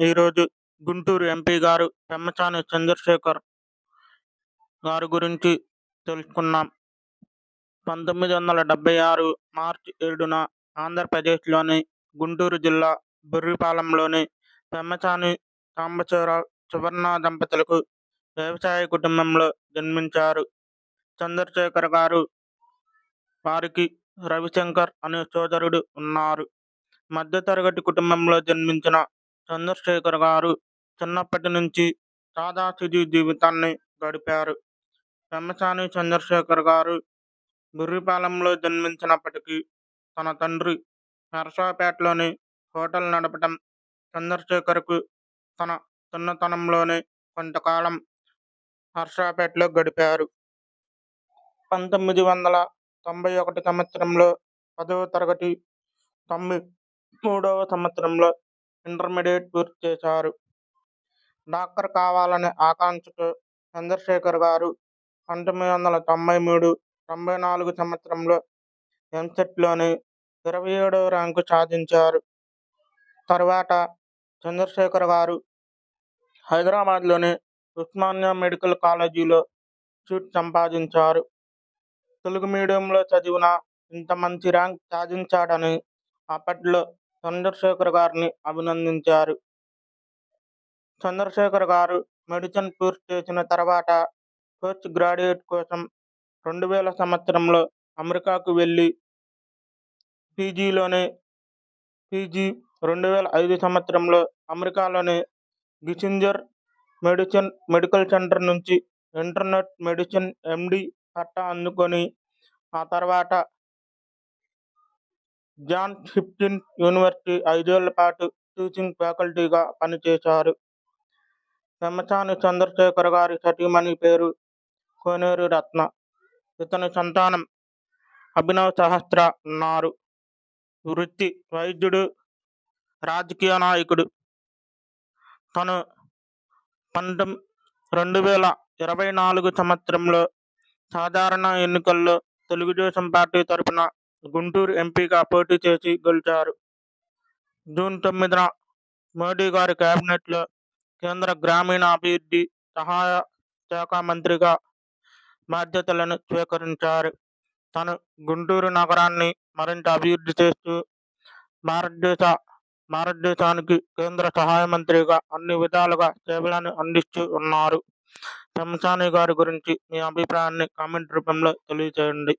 ఈరోజు గుంటూరు ఎంపీ గారు పెమ్మసాని చంద్రశేఖర్ గారి గురించి తెలుసుకున్నాం. 1976 మార్చి 7న ఆంధ్రప్రదేశ్లోని గుంటూరు జిల్లా బుర్రిపాలెంలోని పెమ్మసాని సాంబశివరావు సువర్ణ దంపతులకు వ్యవసాయ కుటుంబంలో జన్మించారు. చంద్రశేఖర్ గారు వారికి రవిశంకర్ అనే సోదరుడు ఉన్నారు. మధ్యతరగతి కుటుంబంలో జన్మించిన చంద్రశేఖర్ గారు చిన్నప్పటి నుంచి సాదాసీదా జీవితాన్ని గడిపారు. పెమ్మసాని చంద్రశేఖర్ గారు బుర్రిపాలెంలో జన్మించినప్పటికీ తన తండ్రి నరసరావుపేటలోని హోటల్ నడపటం చంద్రశేఖర్కు తన చిన్నతనంలోనే కొంతకాలం నరసరావుపేటలో గడిపారు. 1991 సంవత్సరంలో 10వ తరగతి, 93వ సంవత్సరంలో ఇంటర్మీడియట్ పూర్తి చేశారు. డాక్టర్ కావాలనే ఆకాంక్షతో చంద్రశేఖర్ గారు 1993-94 సంవత్సరంలో ఎంసెట్లోని 27వ ర్యాంకు సాధించారు. తరువాత చంద్రశేఖర్ గారు హైదరాబాద్లోని ఉస్మానియా మెడికల్ కాలేజీలో సీట్ సంపాదించారు. తెలుగు మీడియంలో చదివినా ఇంత మంచి ర్యాంక్ సాధించాడని అప్పట్లో చంద్రశేఖర్ గారిని అభినందించారు. చంద్రశేఖర్ గారు మెడిసిన్ పూర్తి చేసిన తర్వాత పోస్ట్ గ్రాడ్యుయేట్ కోసం 2000 సంవత్సరంలో అమెరికాకు వెళ్ళి పీజీ 2005 సంవత్సరంలో అమెరికాలోని కిస్సింజర్ మెడికల్ సెంటర్ నుంచి ఇంటర్నల్ మెడిసిన్ ఎండి పట్టా అందుకొని ఆ తర్వాత జాన్స్ హాప్కిన్స్ యూనివర్సిటీ 5 ఏళ్ల పాటు టీచింగ్ ఫ్యాకల్టీగా పనిచేశారు. పెమ్మసాని చంద్రశేఖర్ గారి సతీమణి పేరు కోనేరు రత్న. ఇతని సంతానం అభినవ్ సహస్ర ఉన్నారు. వృత్తి వైద్యుడు, రాజకీయ నాయకుడు. తను 2024 సంవత్సరంలో సాధారణ ఎన్నికల్లో తెలుగుదేశం పార్టీ తరఫున గుంటూరు ఎంపీగా పోటీ చేసి గెలిచారు. జూన్ 9న మోడీ గారి కేబినెట్లో కేంద్ర గ్రామీణాభివృద్ధి సహాయ శాఖ మంత్రిగా బాధ్యతలను స్వీకరించారు. తను గుంటూరు నగరాన్ని మరింత అభివృద్ధి చేస్తూ భారతదేశానికి కేంద్ర సహాయ మంత్రిగా అన్ని విధాలుగా సేవలను అందిస్తూ ఉన్నారు. పెమ్మసాని గారి గురించి మీ అభిప్రాయాన్ని కామెంట్ రూపంలో తెలియజేయండి.